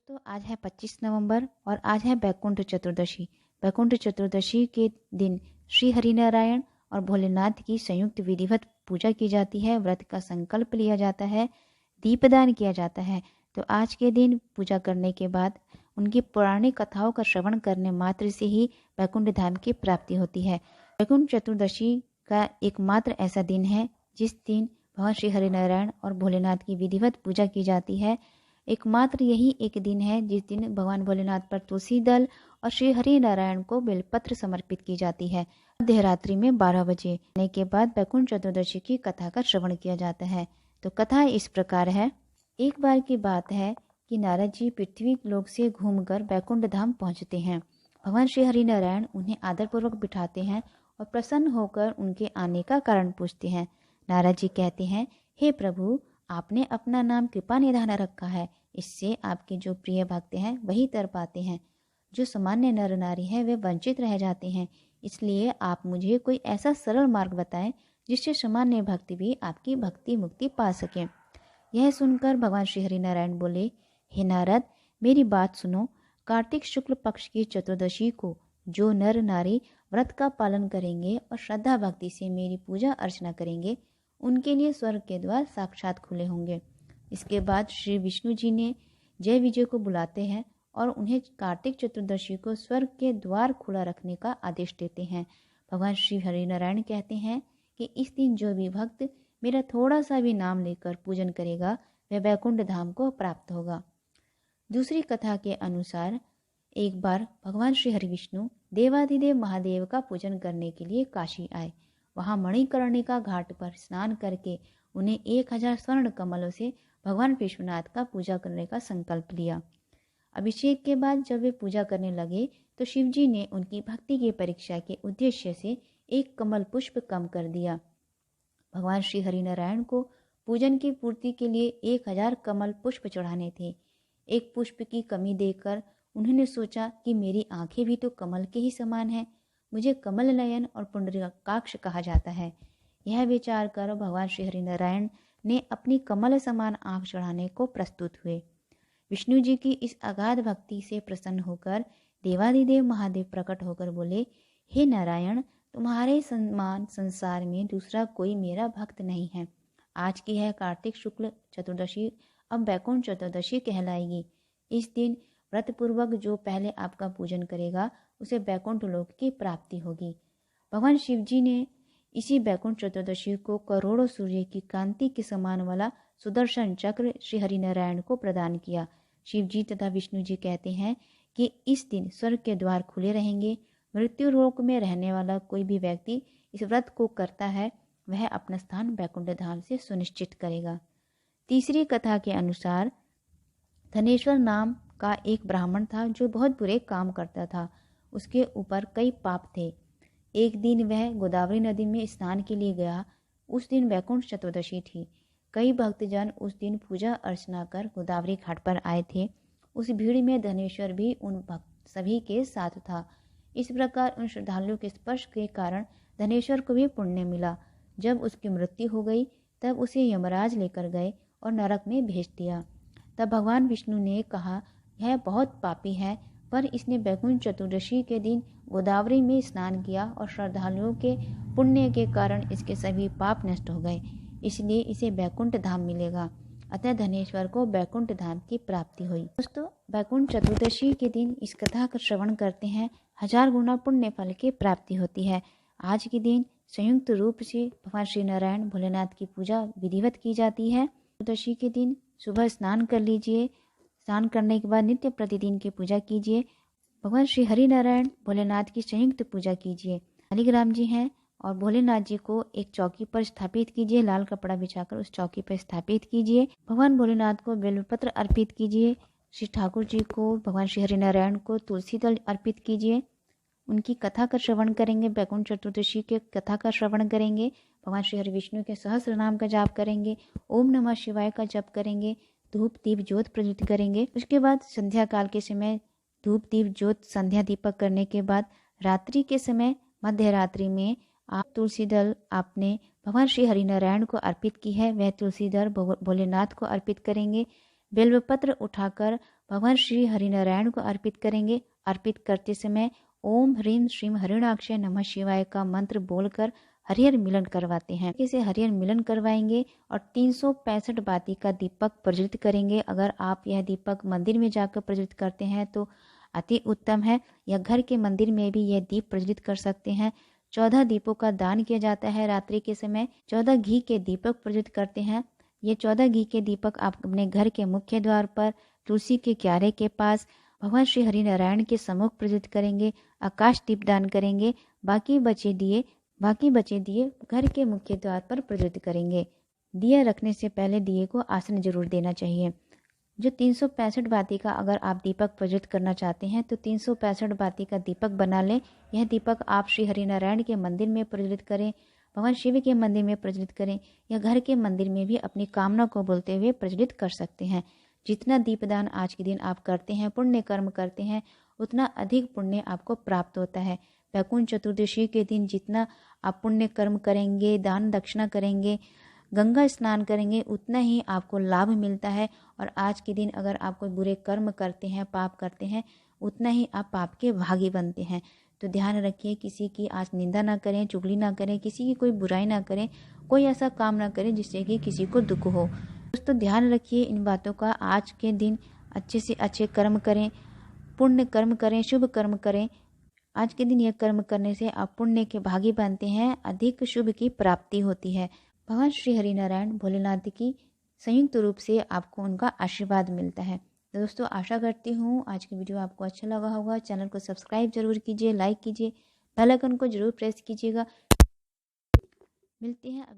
दोस्तों आज है 25 नवंबर और आज है बैकुंठ चतुर्दशी। बैकुंठ चतुर्दशी के दिन श्री हरिनारायण और भोलेनाथ की संयुक्त विधिवत पूजा की जाती है। व्रत का संकल्प लिया जाता है, दीपदान किया जाता है। तो आज के दिन पूजा करने के बाद उनकी पौराणिक कथाओं का श्रवण करने मात्र से ही बैकुंठ धाम की प्राप्ति होती है। बैकुंठ चतुर्दशी का एकमात्र ऐसा दिन है जिस दिन भगवान श्री हरिनारायण और भोलेनाथ की विधिवत पूजा की जाती है। एकमात्र यही एक दिन है जिस दिन भगवान भोलेनाथ पर तुलसी दल और श्री हरि नारायण को बेलपत्र समर्पित की जाती है। मध्य रात्रि में 12 बजे के बाद बैकुंठ चतुर्दशी की कथा का श्रवण किया जाता है। तो कथा इस प्रकार है। एक बार की बात है कि नारद जी पृथ्वी लोक से घूमकर बैकुंठ धाम पहुंचते हैं। भगवान श्री हरि नारायण उन्हें आदरपूर्वक बिठाते हैं और प्रसन्न होकर उनके आने का कारण पूछते हैं। नारद जी कहते हैं, हे प्रभु, आपने अपना नाम कृपा निधान रखा है, इससे आपके जो प्रिय भक्त हैं वही तर पाते हैं। जो सामान्य नर नारी है वे वंचित रह जाते हैं। इसलिए आप मुझे कोई ऐसा सरल मार्ग बताएं जिससे सामान्य भक्त भी आपकी भक्ति मुक्ति पा सकें। यह सुनकर भगवान श्री हरि नारायण बोले, हे नारद, मेरी बात सुनो। कार्तिक शुक्ल पक्ष की चतुर्दशी को जो नर नारी व्रत का पालन करेंगे और श्रद्धा भक्ति से मेरी पूजा अर्चना करेंगे, उनके लिए स्वर्ग के द्वार साक्षात खुले होंगे। इसके बाद श्री विष्णु जी ने जय विजय को बुलाते हैं और उन्हें कार्तिक चतुर्दशी को स्वर्ग के द्वार खुला रखने का आदेश देते हैं। भगवान श्री हरिनारायण कहते हैं कि इस दिन जो भी भक्त मेरा थोड़ा सा भी नाम लेकर पूजन करेगा वह बैकुंठ धाम को प्राप्त होगा। दूसरी कथा के अनुसार एक बार भगवान श्री हरि विष्णु देवाधिदेव महादेव का पूजन करने के लिए काशी आए। वहां मणिकर्णिका घाट पर स्नान करके उन्हें 1000 स्वर्ण कमलों से भगवान विश्वनाथ का पूजा करने का संकल्प लिया। अभिषेक के बाद जब वे पूजा करने लगे तो शिवजी ने उनकी भक्ति की परीक्षा के उद्देश्य से एक कमल पुष्प कम कर दिया। भगवान श्री हरिनारायण को पूजन की पूर्ति के लिए 1000 कमल पुष्प चढ़ाने थे। एक पुष्प की कमी देखकर उन्होंने सोचा कि मेरी आंखें भी तो कमल के ही समान हैं, मुझे कमल नयन और पुंडरीकाक्ष कहा जाता है। यह विचार कर भगवान श्री हरिनारायण ने अपनी कमल समान आंख चढ़ाने को प्रस्तुत हुए। विष्णु जी की इस अगाध भक्ति से प्रसन्न होकर देवाधिदेव महादेव प्रकट होकर बोले, हे नारायण, तुम्हारे समान संसार में दूसरा कोई मेरा भक्त नहीं है। आज की है कार्तिक शुक्ल चतुर्दशी अब बैकुंठ चतुर्दशी कहलाएगी। इस दिन व्रत पूर्वक जो पहले आपका पूजन करेगा उसे बैकुंठ लोक की प्राप्ति होगी। भगवान शिव जी ने इसी बैकुंठ चतुर्दशी को करोड़ों सूर्य की कांति के समान वाला सुदर्शन चक्र श्री हरिनारायण को प्रदान किया। शिव जी तथा विष्णु जी कहते हैं कि इस दिन स्वर्ग के द्वार खुले रहेंगे। मृत्यु लोक में रहने वाला कोई भी व्यक्ति इस व्रत को करता है वह अपना स्थान बैकुंठ धाम से सुनिश्चित करेगा। तीसरी कथा के अनुसार धनेश्वर नाम का एक ब्राह्मण था जो बहुत बुरे काम करता था। उसके ऊपर कई पाप थे। एक दिन वह गोदावरी नदी में स्नान के लिए गया। उस दिन बैकुंठ चतुर्दशी थी। कई भक्तजन उस दिन पूजा अर्चना कर गोदावरी घाट पर आए थे। उस भीड़ में धनेश्वर भी उन भक्त सभी के साथ था। इस प्रकार उन श्रद्धालुओं के स्पर्श के कारण धनेश्वर को भी पुण्य मिला। जब उसकी मृत्यु हो गई तब उसे यमराज लेकर गए और नरक में भेज दिया। तब भगवान विष्णु ने कहा, यह बहुत पापी है, पर इसने बैकुंठ चतुर्दशी के दिन गोदावरी में स्नान किया और श्रद्धालुओं के पुण्य के कारण इसके सभी पाप नष्ट हो गए, इसलिए इसे बैकुंठ धाम मिलेगा। अतः धनेश्वर को बैकुंठ धाम की प्राप्ति हुई। दोस्तों, बैकुंठ चतुर्दशी के दिन इस कथा का श्रवण करते हैं 1000 गुना पुण्य फल की प्राप्ति होती है। आज के दिन संयुक्त रूप से भगवान श्री नारायण भोलेनाथ की पूजा विधिवत की जाती है। चतुर्दशी के दिन सुबह स्नान कर लीजिए। स्नान करने के बाद नित्य प्रतिदिन की पूजा कीजिए। भगवान श्री हरि नारायण भोलेनाथ की संयुक्त पूजा कीजिए। शालिग्राम जी हैं और भोलेनाथ जी को एक चौकी पर स्थापित कीजिए। लाल कपड़ा बिछाकर उस चौकी पर स्थापित कीजिए। भगवान भोलेनाथ को बेलपत्र अर्पित कीजिए। श्री ठाकुर जी को, भगवान श्री हरि नारायण को तुलसी दल अर्पित कीजिए। उनकी कथा का श्रवण करेंगे। बैकुंठ चतुर्दशी के कथा का श्रवण करेंगे। भगवान श्री हरि विष्णु के सहस्त्र नाम का जाप करेंगे। ओम नमः शिवाय का जप करेंगे। धूप दीप ज्योत प्रज्वलित करेंगे। उसके बाद संध्या काल के समय धूप दीप ज्योत संध्या दीपक करने के बाद रात्रि के समय मध्य रात्रि में आप तुलसी दल आपने भगवान श्री हरिनारायण को अर्पित की है वह तुलसी दल भोलेनाथ को अर्पित करेंगे। बेलपत्र उठाकर भगवान श्री हरिनारायण को अर्पित करेंगे। अर्पित करते समय ओम ह्रीं श्रीं हरिणाक्षय नमः शिवाय का मंत्र बोलकर हरिहर मिलन करवाते हैं। इसे हरिहर मिलन करवाएंगे और 365 बाती का दीपक प्रज्वलित करेंगे। अगर आप यह दीपक मंदिर में जाकर प्रज्वलित करते हैं तो अति उत्तम है, या घर के मंदिर में भी यह दीप प्रज्वलित कर सकते हैं। 14 दीपों का दान किया जाता है। रात्रि के समय 14 घी के दीपक प्रज्वलित करते हैं। ये 14 घी के दीपक आप अपने घर के मुख्य द्वार पर, तुलसी के क्यारे के पास, भगवान श्री हरिनारायण के सम्मुख प्रज्वलित करेंगे। आकाश दीप दान करेंगे। बाकी बचे दिए घर के मुख्य द्वार पर प्रज्वलित करेंगे। दिया रखने से पहले दिए को आसन जरूर देना चाहिए। जो 365 बाती का अगर आप दीपक प्रज्वलित करना चाहते हैं तो 365 बाती का दीपक बना लें। यह दीपक आप श्री हरिनारायण के मंदिर में प्रज्वलित करें, भगवान शिव के मंदिर में प्रज्वलित करें, या घर के मंदिर में भी अपनी कामना को बोलते हुए प्रज्वलित कर सकते हैं। जितना दीपदान आज के दिन आप करते हैं, पुण्य कर्म करते हैं, उतना अधिक पुण्य आपको प्राप्त होता है। वैकुंठ चतुर्दशी के दिन जितना आप पुण्य कर्म करेंगे, दान दक्षिणा करेंगे, गंगा स्नान करेंगे, उतना ही आपको लाभ मिलता है। और आज के दिन अगर आप कोई बुरे कर्म करते हैं, पाप करते हैं, उतना ही आप पाप के भागी बनते हैं। तो ध्यान रखिए, किसी की आज निंदा ना करें, चुगली ना करें, किसी की कोई बुराई ना करें, कोई ऐसा काम ना करें जिससे कि किसी को दुख हो। दोस्तों ध्यान रखिए इन बातों का। आज के दिन अच्छे से अच्छे कर्म करें, पुण्य कर्म करें, शुभ कर्म करें। आज के दिन यह कर्म करने से आप पुण्य के भागी बनते हैं, अधिक शुभ की प्राप्ति होती है। भगवान श्री हरिनारायण भोलेनाथ की संयुक्त रूप से आपको उनका आशीर्वाद मिलता है। तो दोस्तों आशा करती हूँ आज की वीडियो आपको अच्छा लगा होगा। चैनल को सब्सक्राइब जरूर कीजिए, लाइक कीजिए, बेल आइकन को जरूर प्रेस कीजिएगा। मिलते हैं अगले